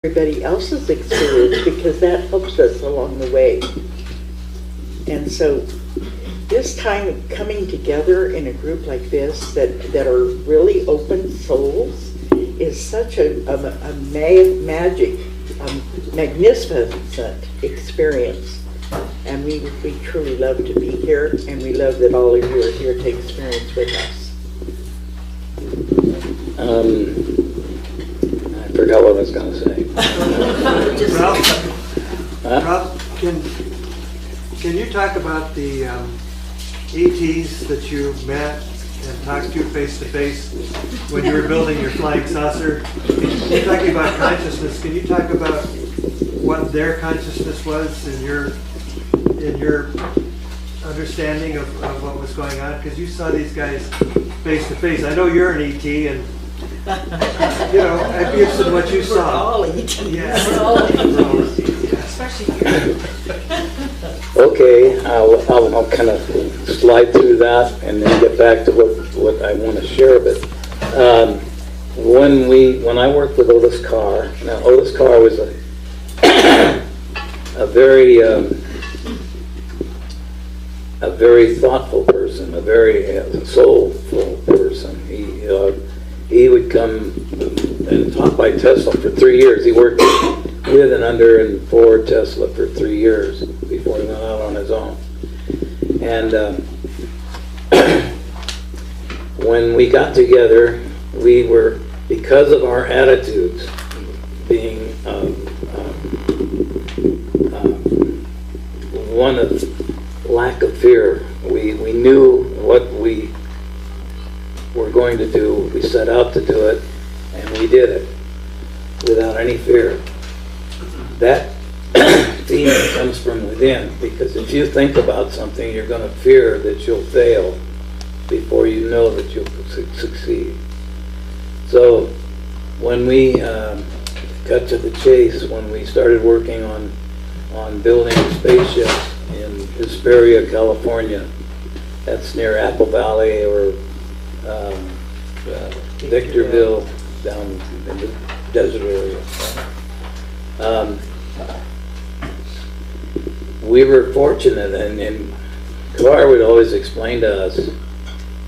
everybody else's experience, because that helps us along the way. And so this time coming together in a group like this that are really open souls is such a magnificent experience. And we truly love to be here, and we love that all of you are here to experience with us. I forgot what I was going to say. Ralph, can you talk about the ETs that you met and talked to face when you were building your flying saucer? You're talking about consciousness. Can you talk about what their consciousness was in your understanding of what was going on? Because you saw these guys face to face. I know you're an ET, and you know, I'd be interested in what you saw. We're all ETs. Yeah. We're all ETs. Especially you. Okay, I'll kind of slide through that and then get back to what I want to share. But when I worked with Otis Carr, now Otis Carr was a very thoughtful person, a very soulful person. He would come and talk by Tesla for 3 years. He worked with and under and for Tesla for 3 years before he went out on his own. And when we got together, we were, because of our attitudes, being one of lack of fear. We knew what we were going to do. We set out to do it, and we did it without any fear. That theme comes from within, because if you think about something, you're going to fear that you'll fail before you know that you'll succeed. So when we cut to the chase, when we started working on building spaceships in Hesperia, California, that's near Apple Valley or Victorville, down in the desert area. We were fortunate, and Carr would always explain to us,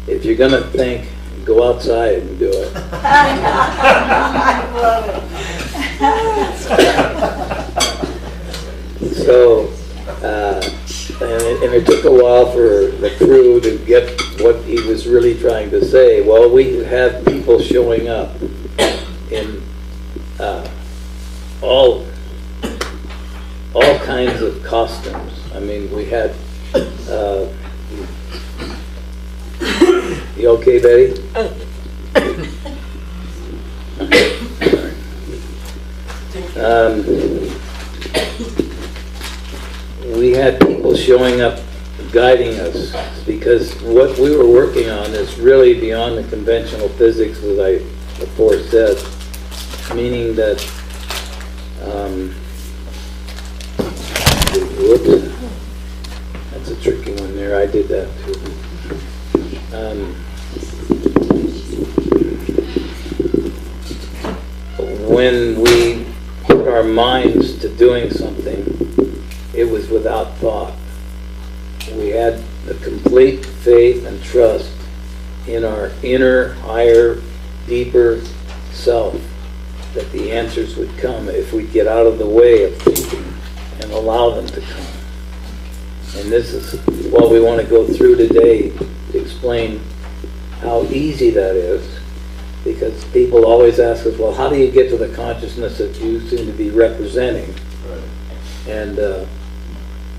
if you're going to think, go outside and do it. I love it. So, and it took a while for the crew to get what he was really trying to say. Well, we had people showing up in all kinds of costumes. I mean, we had, you okay, Betty? We had people showing up guiding us, because what we were working on is really beyond the conventional physics that I before said, meaning that whoops, that's a tricky one there. I did that too. When we put our minds to doing something, it was without thought. We had a complete faith and trust in our inner, higher, deeper self, that the answers would come if we get out of the way of thinking and allow them to come. And this is what we want to go through today, to explain how easy that is, because people always ask us, well, how do you get to the consciousness that you seem to be representing? Right.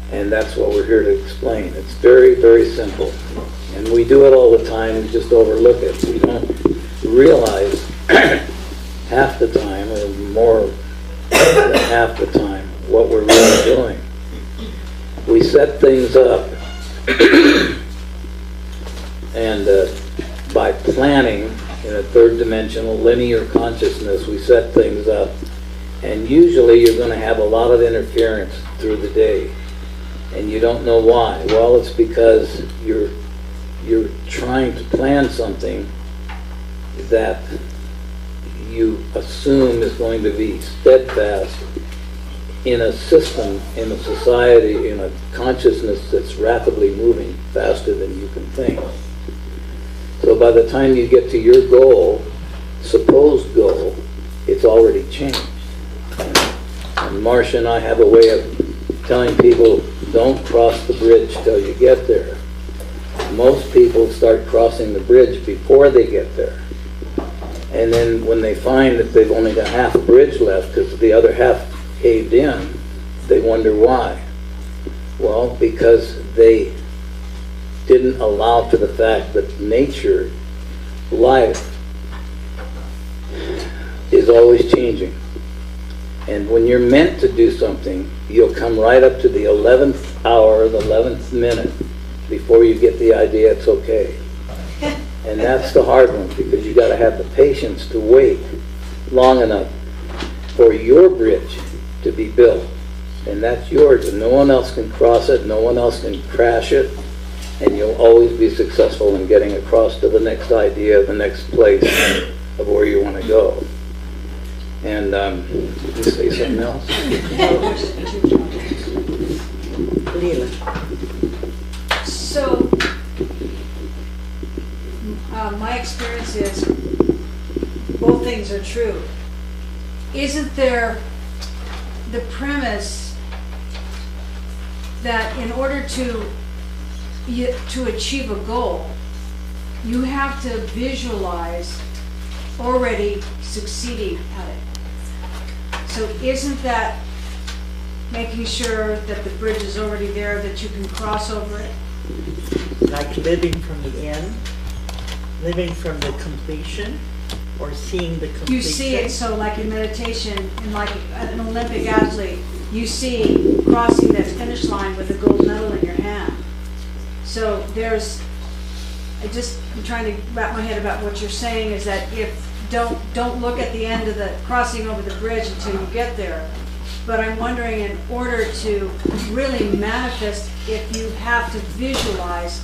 And that's what we're here to explain. It's very, very simple. And we do it all the time, we just overlook it. We don't realize half the time, or more than half the time, what we're really doing. We set things up, and by planning in a third-dimensional linear consciousness, we set things up, and usually you're going to have a lot of interference through the day, and you don't know why. Well, it's because you're trying to plan something that you assume is going to be steadfast in a system, in a society, in a consciousness that's rapidly moving faster than you can think. So by the time you get to your goal, supposed goal, it's already changed. And Marsha and I have a way of telling people, don't cross the bridge till you get there. Most people start crossing the bridge before they get there. And then when they find that they've only got half a bridge left because the other half caved in, they wonder why. Well, because they didn't allow for the fact that nature, life, is always changing. And when you're meant to do something, you'll come right up to the 11th hour, the 11th minute, before you get the idea it's okay. And that's the hard one, because you got to have the patience to wait long enough for your bridge to be built. And that's yours, and no one else can cross it, no one else can crash it, and you'll always be successful in getting across to the next idea, the next place of where you want to go. And you say something else? Leela. So, my experience is both things are true. Isn't there the premise that in order to achieve a goal, you have to visualize already succeeding at it? So isn't that making sure that the bridge is already there, that you can cross over it? Like living from the end, living from the completion, or seeing the completion? You see it, so like in meditation, and like an Olympic athlete, you see crossing that finish line with a gold medal in your hand. So there's, I'm trying to wrap my head about what you're saying, is that don't look at the end of the crossing over the bridge until you get there. But I'm wondering, in order to really manifest, if you have to visualize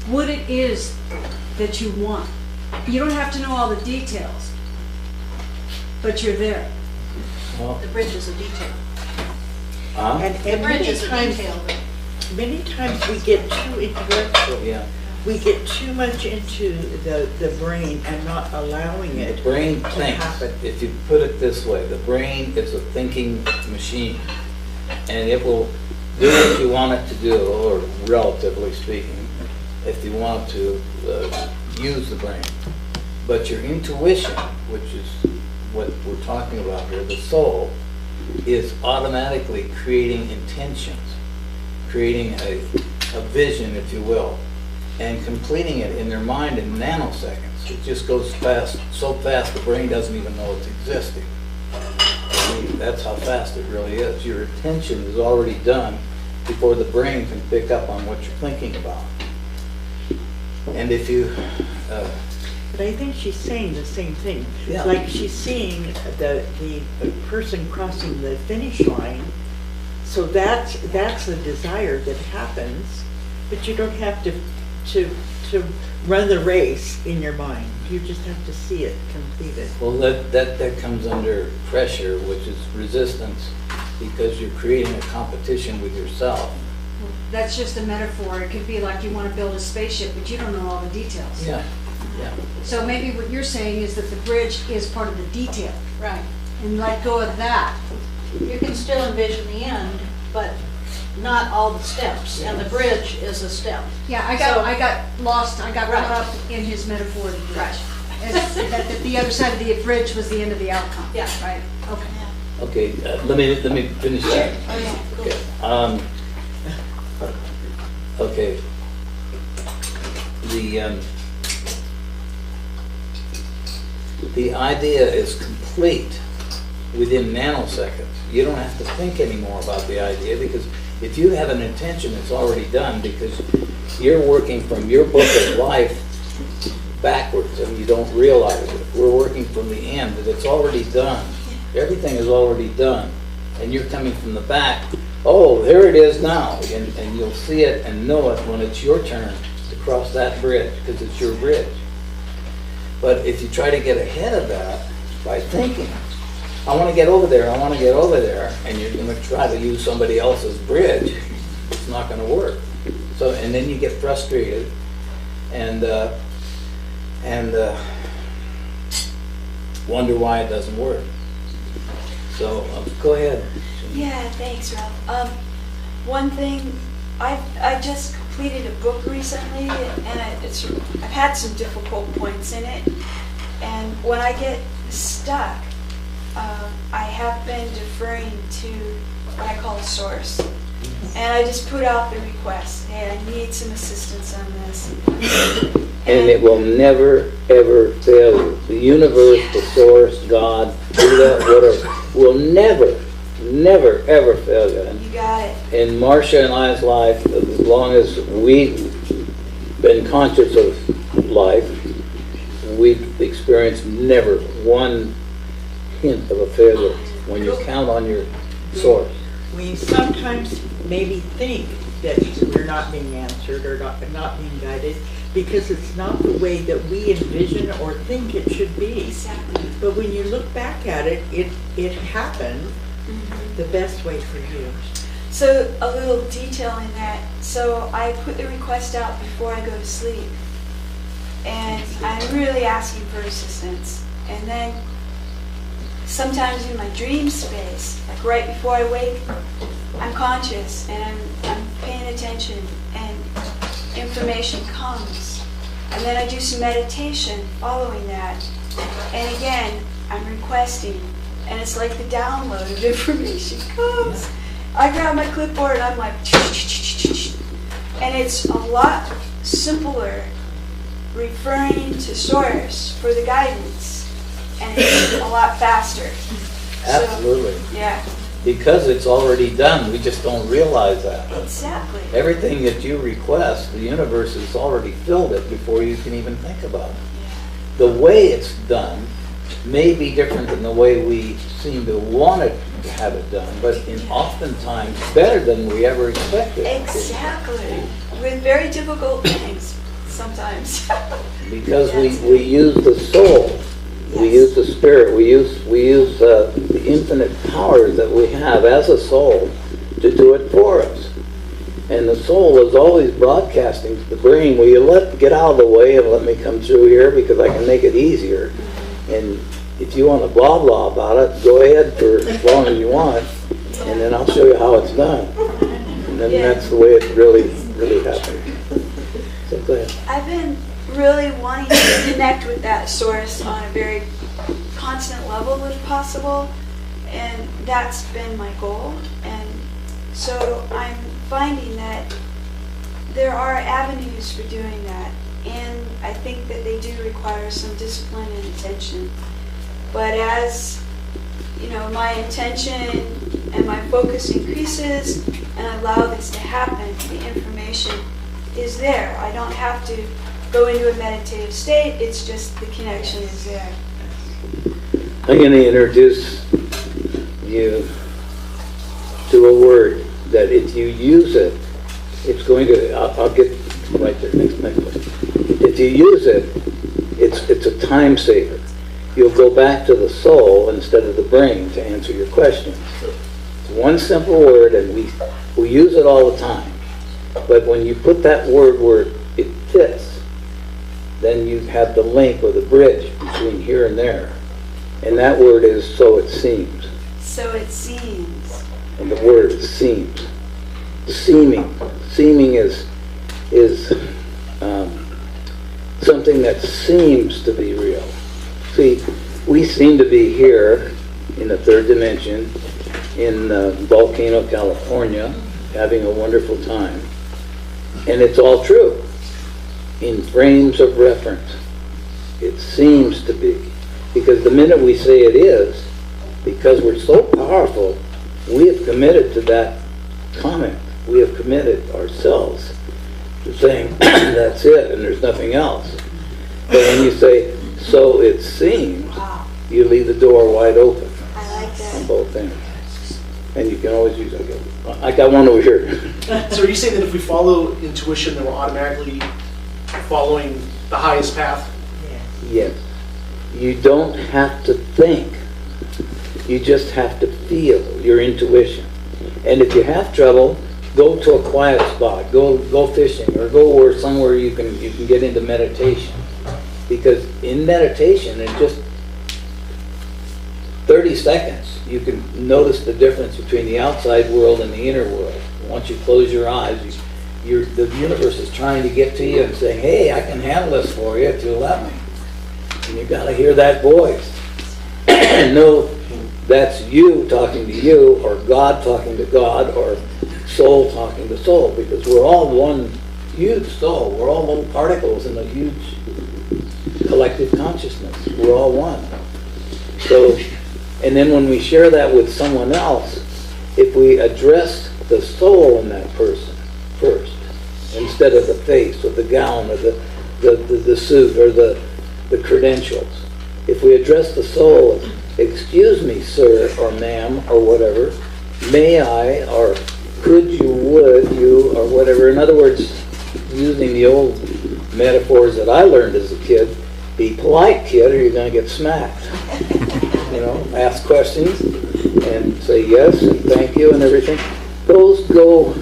what it is that you want. You don't have to know all the details, but you're there. Well, The bridge is a detail. And The bridge many is a times, detail. many times we get too intellectual. yeah. We get too much into the brain and not allowing The it brain to thinks. happen. If you put it this way, the brain is a thinking machine, and it will do what you want it to do, or relatively speaking, if you want to use the brain. But your intuition, which is what we're talking about here, the soul, is automatically creating intentions, creating a vision, if you will, and completing it in their mind in nanoseconds. It just goes fast, so fast the brain doesn't even know it's existing. I mean, that's how fast it really is. Your attention is already done before the brain can pick up on what you're thinking about. And if you... But I think she's saying the same thing. Yeah. Like she's seeing the person crossing the finish line. So that's the desire that happens, but you don't have to run the race in your mind. You just have to see it completed. Well, that comes under pressure, which is resistance, because you're creating a competition with yourself. That's just a metaphor. It could be like you want to build a spaceship, but you don't know all the details. Yeah, yeah. So maybe what you're saying is that the bridge is part of the detail, Right. and let go of that. You can still envision the end, but not all the steps, and the bridge is a step. Yeah, I got lost. I got Right. caught up in his metaphor of the bridge. Right. As that the other side of the bridge was the end of the outcome. Yeah. Right. Okay. Okay, let me finish that. Oh, yeah, cool. Okay. Okay. The idea is complete within nanoseconds. You don't have to think anymore about the idea, because if you have an intention, it's already done, because you're working from your book of life backwards and you don't realize it. We're working from the end, that it's already done. Everything is already done. And you're coming from the back. Oh, there it is now. And you'll see it and know it when it's your turn to cross that bridge, because it's your bridge. But if you try to get ahead of that, by thinking, I want to get over there, I want to get over there, and you're going to try to use somebody else's bridge, it's not going to work. So, and then you get frustrated, and wonder why it doesn't work. So, go ahead. Yeah, thanks, Ralph. One thing, I just completed a book recently, and I've had some difficult points in it. And when I get stuck, I have been deferring to what I call a source. And I just put out the request, hey, I need some assistance on this. And it will never, ever fail you. The universe, the source, God, Buddha, whatever, will never, never, ever fail you. And You got it. in Marsha and I's life, as long as we've been conscious of life, we've experienced never one hint of a failure when you count on your source. We sometimes maybe think that we're not being answered or not being guided because it's not the way that we envision or think it should be. Exactly. But when you look back at it, it happened the best way for you. So a little detail in that. So I put the request out before I go to sleep. And I'm really asking for assistance. And then sometimes in my dream space, like right before I wake, I'm conscious and I'm paying attention and information comes. And then I do some meditation following that. And again, I'm requesting. And it's like the download of information comes. I grab my clipboard and I'm like, and it's a lot simpler referring to source for the guidance, and it's a lot faster. Absolutely. So, yeah, Because it's already done, we just don't realize that. exactly. Everything that you request, the universe has already filled it before you can even think about it. The way it's done may be different than the way we seem to want it to have it done, but oftentimes better than we ever expected. Exactly. With very difficult things sometimes. Because we use the soul, we use the spirit, we use the infinite powers that we have as a soul to do it for us. And the soul is always broadcasting to the brain, will you get out of the way and let me come through here because I can make it easier. And if you want to blah blah about it, go ahead for as long as you want, and then I'll show you how it's done. And then that's the way it really happens. So go ahead. I've been really wanting to connect with that source on a very constant level if possible, and that's been my goal. And so I'm finding that there are avenues for doing that, and I think that they do require some discipline and attention. But as you know, my intention and my focus increases and I allow this to happen, the information is there. I don't have to go into a meditative state, it's just the connection is there. I'm going to introduce you to a word that if you use it, it's going to, I'll get right there, next place. If you use it, it's a time saver. You'll go back to the soul instead of the brain to answer your questions. It's one simple word, and we use it all the time. But when you put that word where it fits, then you have the link or the bridge between here and there. And that word is so it seems. So it seems. And the word is seems. Seeming. Seeming is something that seems to be real. See, we seem to be here in the third dimension in Volcano, California, having a wonderful time. And it's all true. In frames of reference, it seems to be. Because the minute we say it is, because we're so powerful, we have committed to that comment. We have committed ourselves to saying, that's it, and there's nothing else. But when you say, so it seems, you leave the door wide open I like on that. both ends. And you can always use it. I got one over here. So are you saying that if we follow intuition, then we're automatically following the highest path? Yes. You don't have to think. You just have to feel your intuition. And if you have trouble, go to a quiet spot. Go fishing, or go somewhere you can get into meditation. Because in meditation, in just 30 seconds, you can notice the difference between the outside world and the inner world. Once you close your eyes, the universe is trying to get to you and saying, hey, I can handle this for you if you let me. And you've got to hear that voice. And know that's you talking to you, or God talking to God, or soul talking to soul, because we're all one huge soul. We're all little particles in a huge collective consciousness. We're all one. So, and then when we share that with someone else, if we address the soul in that person first, instead of the face or the gown or the suit or the credentials, if we address the soul, excuse me, sir or ma'am or whatever, may I, or could you, would you, or whatever. In other words, using the old metaphors that I learned as a kid, be polite, kid, or you're going to get smacked. You know, ask questions and say yes and thank you and everything. Those go,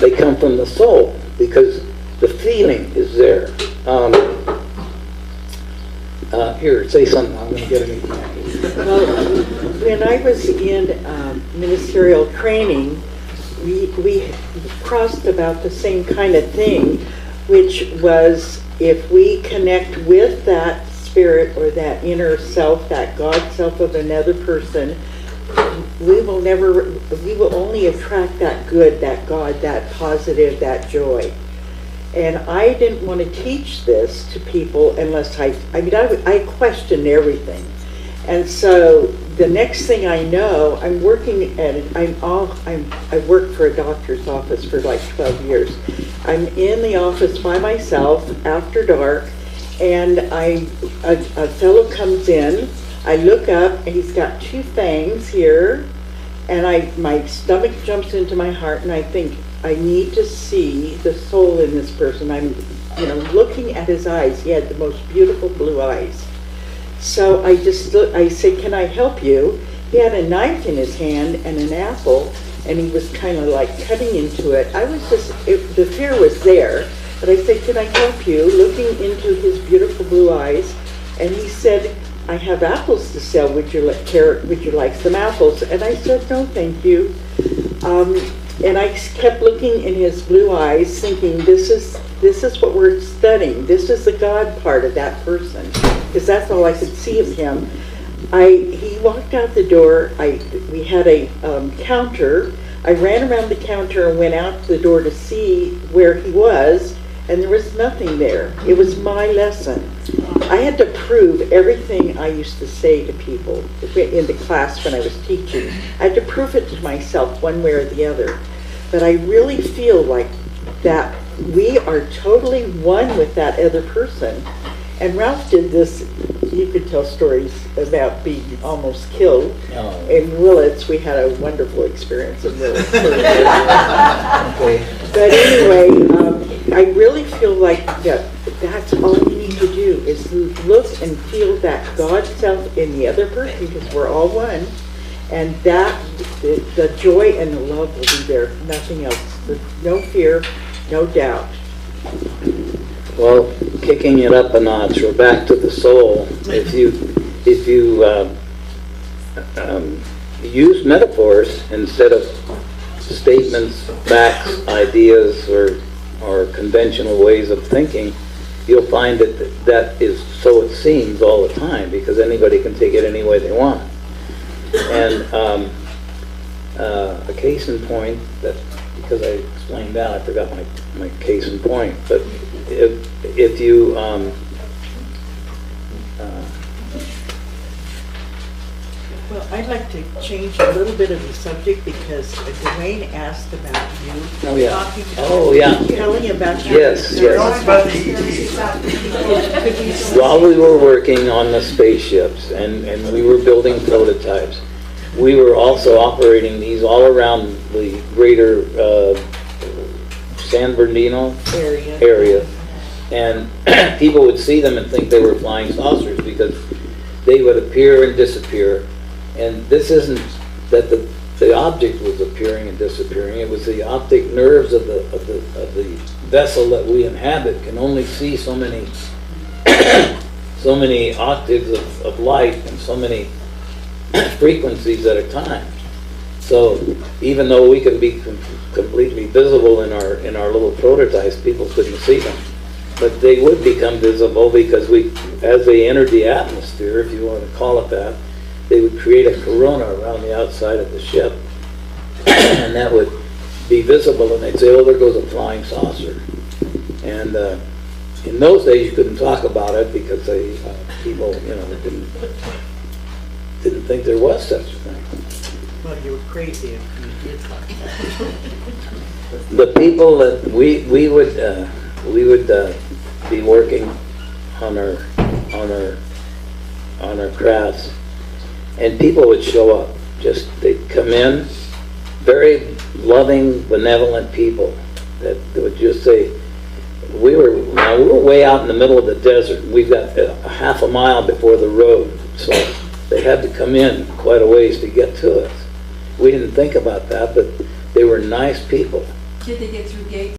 they come from the soul, because the feeling is there. Here, say something. I'm going to get it. Well, when I was in ministerial training, we crossed about the same kind of thing, which was if we connect with that spirit or that inner self, that God self of another person, we will only attract that good, that God, that positive, that joy. And I didn't want to teach this to people unless I questioned everything. And so the next thing I know, I'm working at I worked for a doctor's office for like 12 years. I'm in the office by myself after dark, and a fellow comes in. I look up, and he's got two fangs here, and my stomach jumps into my heart, and I think, I need to see the soul in this person. I'm, looking at his eyes. He had the most beautiful blue eyes. So I said, can I help you? He had a knife in his hand and an apple, and he was kind of like cutting into it. The fear was there, but I said, can I help you? Looking into his beautiful blue eyes, and he said, I have apples to sell. Would you like some apples? And I said, no, thank you. And I kept looking in his blue eyes, thinking, this is what we're studying. This is the God part of that person, because that's all I could see of him. He walked out the door. We had a counter. I ran around the counter and went out the door to see where he was, and there was nothing there. It was my lesson. I had to prove everything I used to say to people in the class when I was teaching. I had to prove it to myself one way or the other. But I really feel like that we are totally one with that other person. And Ralph did this, you could tell stories about being almost killed. Oh. In Willits, we had a wonderful experience in Willits. Okay. But anyway, I really feel like that's all we need to do is look and feel that God self in the other person, because we're all one. And that, the joy and the love will be there, nothing else. No fear, no doubt. Well, kicking it up a notch, we're back to the soul. If you use metaphors instead of statements, facts, ideas, or conventional ways of thinking, you'll find that is so it seems all the time, because anybody can take it any way they want. And a case in point, that because I explained that, I forgot my case in point. But if you Well, I'd like to change a little bit of the subject, because Dwayne asked about you. Oh, yeah. Talking about, Oh, yeah. Telling about your Yes, experience. yes. About the ET. Could you While we were working on the spaceships and we were building prototypes, we were also operating these all around the greater San Bernardino area? area. And people would see them and think they were flying saucers because they would appear and disappear. And this isn't that the object was appearing and disappearing. It was the optic nerves of the vessel that we inhabit can only see so many so many octaves of light and so many frequencies at a time. So even though we can be completely visible in our little prototypes, people couldn't see them. But they would become visible because as they entered the atmosphere, if you want to call it that, they would create a corona around the outside of the ship. And that would be visible, and they'd say, oh, there goes a flying saucer. And in those days, you couldn't talk about it because people, didn't think there was such a thing. Well, you were crazy if you did talk about it. The people that we would be working on our crafts, and people would show up. They'd come in, very loving, benevolent people that would just say, we were way out in the middle of the desert. We've got a half a mile before the road, so they had to come in quite a ways to get to us. We didn't think about that, but they were nice people. Did they get through gates?